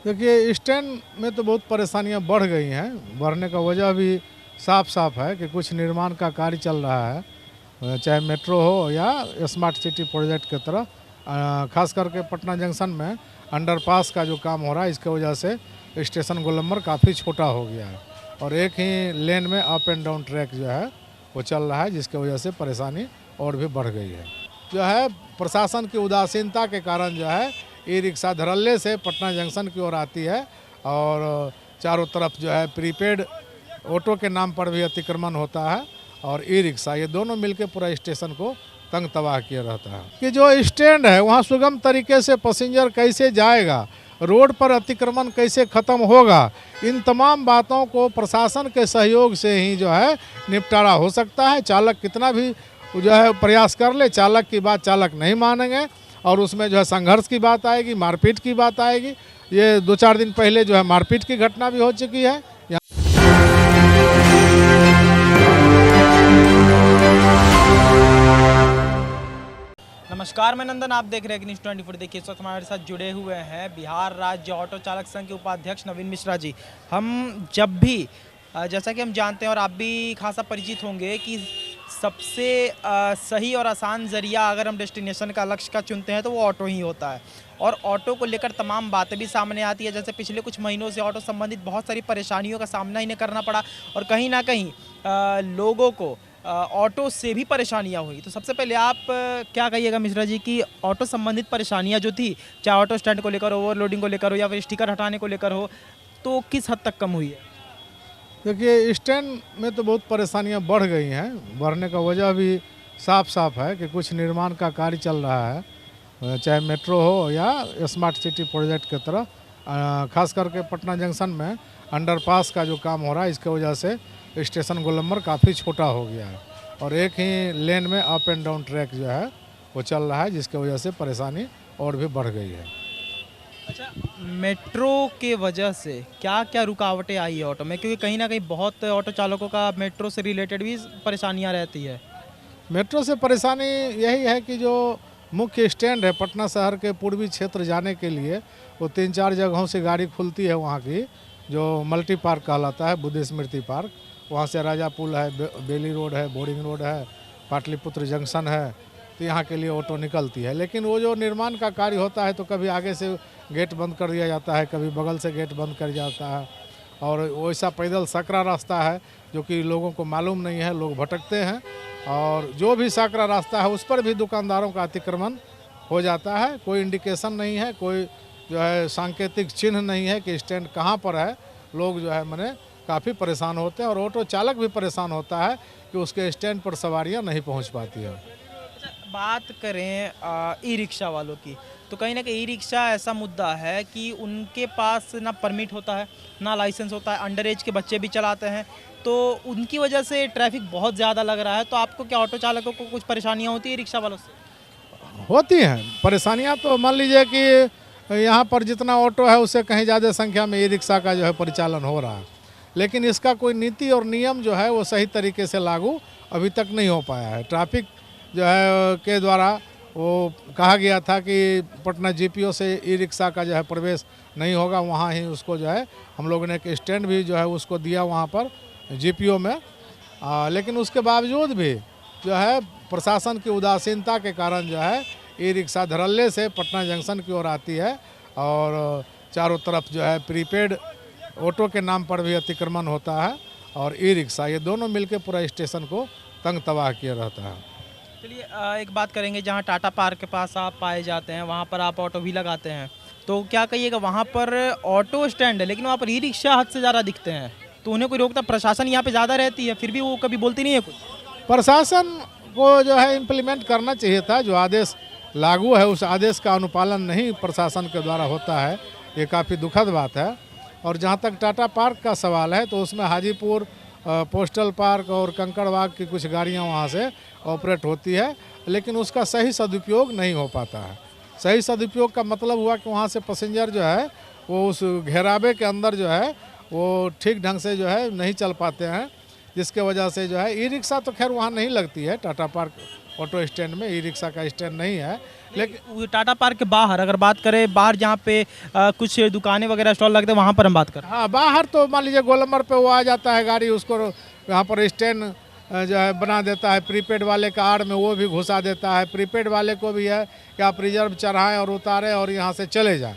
देखिए स्टैंड में तो बहुत परेशानियां बढ़ गई हैं। बढ़ने का वजह भी साफ साफ है कि कुछ निर्माण का कार्य चल रहा है, चाहे मेट्रो हो या स्मार्ट सिटी प्रोजेक्ट की तरह। खास करके पटना जंक्शन में अंडरपास का जो काम हो रहा है, इसके वजह से स्टेशन गोलंबर काफ़ी छोटा हो गया है और एक ही लेन में अप एंड डाउन ट्रैक जो है वो चल रहा है, जिसके वजह से परेशानी और भी बढ़ गई है। जो है प्रशासन की उदासीनता के कारण जो है ई रिक्शा धड़ल्ले से पटना जंक्शन की ओर आती है और चारों तरफ जो है प्रीपेड ऑटो के नाम पर भी अतिक्रमण होता है और ई रिक्शा, ये दोनों मिलकर पूरा स्टेशन को तंग तबाह किया रहता है। कि जो स्टैंड है वहाँ सुगम तरीके से पैसेंजर कैसे जाएगा, रोड पर अतिक्रमण कैसे ख़त्म होगा, इन तमाम बातों को प्रशासन के सहयोग से ही जो है निपटारा हो सकता है। चालक कितना भी जो है प्रयास कर ले, चालक की बात चालक नहीं मानेंगे और उसमें जो है संघर्ष की बात आएगी, मारपीट की बात आएगी। ये 2-4 दिन पहले जो है मारपीट की घटना भी हो चुकी है। नमस्कार, मैं नंदन, आप देख रहे हैं न्यूज़ 24। देखिए इस वक्त हमारे साथ जुड़े हुए हैं बिहार राज्य ऑटो चालक संघ के उपाध्यक्ष नवीन मिश्रा जी। हम जब भी जैसा कि हम जानते हैं और आप भी खासा परिचित होंगे कि सबसे सही और आसान ज़रिया अगर हम डेस्टिनेशन का लक्ष्य का चुनते हैं तो वो ऑटो ही होता है और ऑटो को लेकर तमाम बातें भी सामने आती है। जैसे पिछले कुछ महीनों से ऑटो संबंधित बहुत सारी परेशानियों का सामना इन्हें करना पड़ा और कहीं ना कहीं लोगों को ऑटो से भी परेशानियां हुई। तो सबसे पहले आप क्या कहिएगा मिश्रा जी कि ऑटो संबंधित परेशानियां जो थी, चाहे ऑटो स्टैंड को लेकर हो, ओवरलोडिंग को लेकर हो या फिर स्टिकर हटाने को लेकर हो, तो किस हद तक कम हुई है? देखिए स्टैंड में तो बहुत परेशानियां बढ़ गई हैं। बढ़ने का वजह भी साफ साफ है कि कुछ निर्माण का कार्य चल रहा है, चाहे मेट्रो हो या स्मार्ट सिटी प्रोजेक्ट की तरह। खास करके पटना जंक्शन में अंडरपास का जो काम हो रहा है, इसके वजह से स्टेशन गोलंबर काफ़ी छोटा हो गया है और एक ही लेन में अप एंड डाउन ट्रैक जो है वो चल रहा है, जिसके वजह से परेशानी और भी बढ़ गई है। अच्छा, मेट्रो के वजह से क्या क्या रुकावटें आई है ऑटो में? क्योंकि कहीं ना कहीं बहुत ऑटो चालकों का मेट्रो से रिलेटेड भी परेशानियां रहती है। मेट्रो से परेशानी यही है कि जो मुख्य स्टैंड है पटना शहर के पूर्वी क्षेत्र जाने के लिए, वो 3-4 जगहों से गाड़ी खुलती है। वहाँ की जो मल्टी पार्क कहलाता है, बुद्ध स्मृति पार्क, वहाँ से राजा पुल है, बेली रोड है, बोरिंग रोड है, पाटलिपुत्र जंक्शन है, तो यहाँ के लिए ऑटो निकलती है। लेकिन वो जो निर्माण का कार्य होता है तो कभी आगे से गेट बंद कर दिया जाता है, कभी बगल से गेट बंद कर जाता है और वैसा पैदल सकरा रास्ता है जो कि लोगों को मालूम नहीं है, लोग भटकते हैं और जो भी सकरा रास्ता है उस पर भी दुकानदारों का अतिक्रमण हो जाता है। कोई इंडिकेशन नहीं है, कोई जो है सांकेतिक चिन्ह नहीं है कि स्टैंड कहाँ पर है। लोग जो है मैंने काफ़ी परेशान होते हैं और ऑटो चालक भी परेशान होता है कि उसके स्टैंड पर सवारियाँ नहीं पहुँच पाती है। अच्छा, बात करें ई रिक्शा वालों की, तो कहीं ना कहीं ई रिक्शा ऐसा मुद्दा है कि उनके पास ना परमिट होता है, ना लाइसेंस होता है, अंडर एज के बच्चे भी चलाते हैं, तो उनकी वजह से ट्रैफिक बहुत ज़्यादा लग रहा है। तो आपको क्या ऑटो चालकों को कुछ परेशानियाँ होती है रिक्शा वालों से? होती हैं परेशानियां। तो मान लीजिए कि यहाँ पर जितना ऑटो है उससे कहीं ज़्यादा संख्या में ई रिक्शा का जो है परिचालन हो रहा है, लेकिन इसका कोई नीति और नियम जो है वो सही तरीके से लागू अभी तक नहीं हो पाया है। ट्रैफिक जो है के द्वारा वो कहा गया था कि पटना जीपीओ से ई रिक्शा का जो है प्रवेश नहीं होगा, वहाँ ही उसको जो है हम लोगों ने एक स्टैंड भी जो है उसको दिया वहाँ पर जीपीओ में। लेकिन उसके बावजूद भी जो है प्रशासन की उदासीनता के कारण जो है ई रिक्शा धड़ल्ले से पटना जंक्शन की ओर आती है और चारों तरफ जो है प्रीपेड ऑटो के नाम पर भी अतिक्रमण होता है और ई रिक्शा, ये दोनों मिलकर पूरा स्टेशन को तंग तबाह किया रहता है। चलिए एक बात करेंगे, जहाँ टाटा पार्क के पास आप पाए जाते हैं वहाँ पर आप ऑटो भी लगाते हैं, तो क्या कहिएगा, वहाँ पर ऑटो स्टैंड है लेकिन वहाँ पर ई रिक्शा हद से ज़्यादा दिखते हैं, तो उन्हें कोई रोकता? प्रशासन यहाँ पे ज़्यादा रहती है फिर भी वो कभी बोलती नहीं है कुछ? प्रशासन को जो है इम्प्लीमेंट करना चाहिए था। जो आदेश लागू है उस आदेश का अनुपालन नहीं प्रशासन के द्वारा होता है, ये काफ़ी दुखद बात है। और जहाँ तक टाटा पार्क का सवाल है तो उसमें हाजीपुर पोस्टल पार्क और कंकड़बाग की कुछ गाड़ियाँ वहाँ से ऑपरेट होती है, लेकिन उसका सही सदुपयोग नहीं हो पाता है। सही सदुपयोग का मतलब हुआ कि वहाँ से पैसेंजर जो है वो उस घेरावे के अंदर जो है वो ठीक ढंग से जो है नहीं चल पाते हैं, जिसके वजह से जो है ई रिक्शा तो खैर वहाँ नहीं लगती है। टाटा पार्क ऑटो स्टैंड में ई रिक्शा का स्टैंड नहीं है, लेकिन टाटा पार्क के बाहर अगर बात करें, बाहर जहाँ पे कुछ दुकानें वगैरह स्टॉल लगते हैं वहाँ पर हम बात करें। हाँ, बाहर तो मान लीजिए गोलंबर पे वो आ जाता है गाड़ी, उसको यहाँ पर स्टैंड जो है बना देता है, प्रीपेड वाले का आड़ में वो भी घुसा देता है। प्रीपेड वाले को भी है कि आप रिजर्व चढ़ाएं और उतारें और यहाँ से चले जाएं,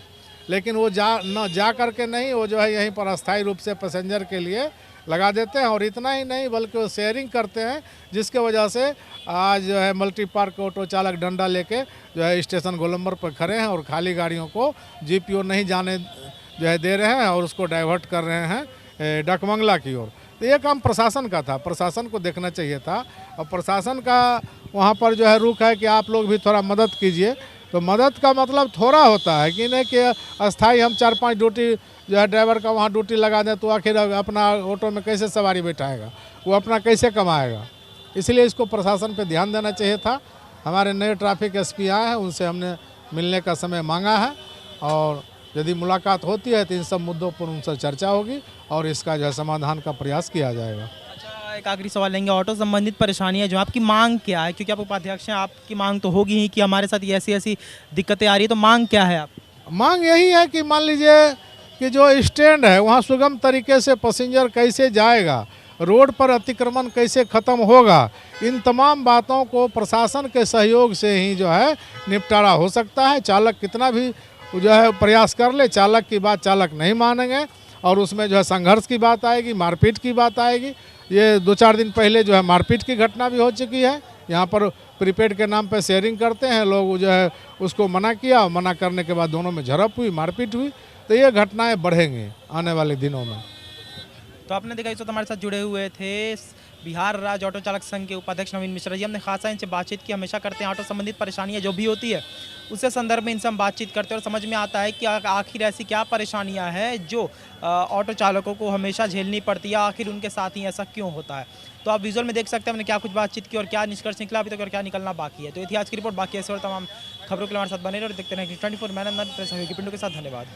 लेकिन वो जा करके नहीं, वो जो है यहीं पर अस्थायी रूप से पैसेंजर के लिए लगा देते हैं। और इतना ही नहीं बल्कि वो शेयरिंग करते हैं, जिसके वजह से आज जो है मल्टी पार्क ऑटो चालक डंडा लेके जो है स्टेशन गोलंबर पर खड़े हैं और खाली गाड़ियों को जीपीओ नहीं जाने जो है दे रहे हैं और उसको डाइवर्ट कर रहे हैं डकमंगला की ओर। तो ये काम प्रशासन का था, प्रशासन को देखना चाहिए था। और प्रशासन का वहाँ पर जो है रुख है कि आप लोग भी थोड़ा मदद कीजिए। तो मदद का मतलब थोड़ा होता है कि नहीं कि अस्थाई हम 4-5 ड्यूटी जो है ड्राइवर का वहाँ ड्यूटी लगा दें तो आखिर अपना ऑटो में कैसे सवारी बैठाएगा, वो अपना कैसे कमाएगा। इसलिए इसको प्रशासन पे ध्यान देना चाहिए था। हमारे नए ट्रैफिक एसपी आए हैं, उनसे हमने मिलने का समय मांगा है और यदि मुलाकात होती है तो इन सब मुद्दों पर उनसे चर्चा होगी और इसका जो है समाधान का प्रयास किया जाएगा। अच्छा, एक आखिरी सवाल लेंगे, ऑटो संबंधित परेशानियां जो आपकी मांग क्या है, क्योंकि आप उपाध्यक्ष हैं, आपकी मांग तो होगी ही कि हमारे साथ ये ऐसी ऐसी दिक्कतें आ रही है, तो मांग क्या है आप? मांग यही है कि मान लीजिए कि जो स्टैंड है वहाँ सुगम तरीके से पैसेंजर कैसे जाएगा, रोड पर अतिक्रमण कैसे ख़त्म होगा, इन तमाम बातों को प्रशासन के सहयोग से ही जो है निपटारा हो सकता है। चालक कितना भी जो है प्रयास कर ले, चालक की बात चालक नहीं मानेंगे और उसमें जो है संघर्ष की बात आएगी, मारपीट की बात आएगी। ये 2-4 दिन पहले जो है मारपीट की घटना भी हो चुकी है। यहाँ पर प्रीपेड के नाम पर शेयरिंग करते हैं लोग, जो है उसको मना किया, मना करने के बाद दोनों में झड़प हुई, मारपीट हुई। तो ये घटनाएं बढ़ेंगी आने वाले दिनों में। तो आपने देखा इस वक्त हमारे साथ जुड़े हुए थे बिहार राज्य ऑटो चालक संघ के उपाध्यक्ष नवीन मिश्रा जी। हमने खासा इनसे बातचीत की, हमेशा करते हैं ऑटो संबंधित परेशानियां जो भी होती है उससे संदर्भ में इनसे हम बातचीत करते हैं और समझ में आता है कि आखिर ऐसी क्या परेशानियां हैं जो ऑटो चालकों को हमेशा झेलनी पड़ती है, आखिर उनके साथ ही ऐसा क्यों होता है। तो आप विजुअल में देख सकते हैं हमने क्या कुछ बातचीत की और क्या निष्कर्ष निकला अभी तक और क्या निकलना बाकी है। तो ये थी आज की रिपोर्ट। बाकी ऐसे और तमाम खबरों के लिए हमारे साथ बने रहे और देखते रहें 24 मैन पिंटू के साथ। धन्यवाद।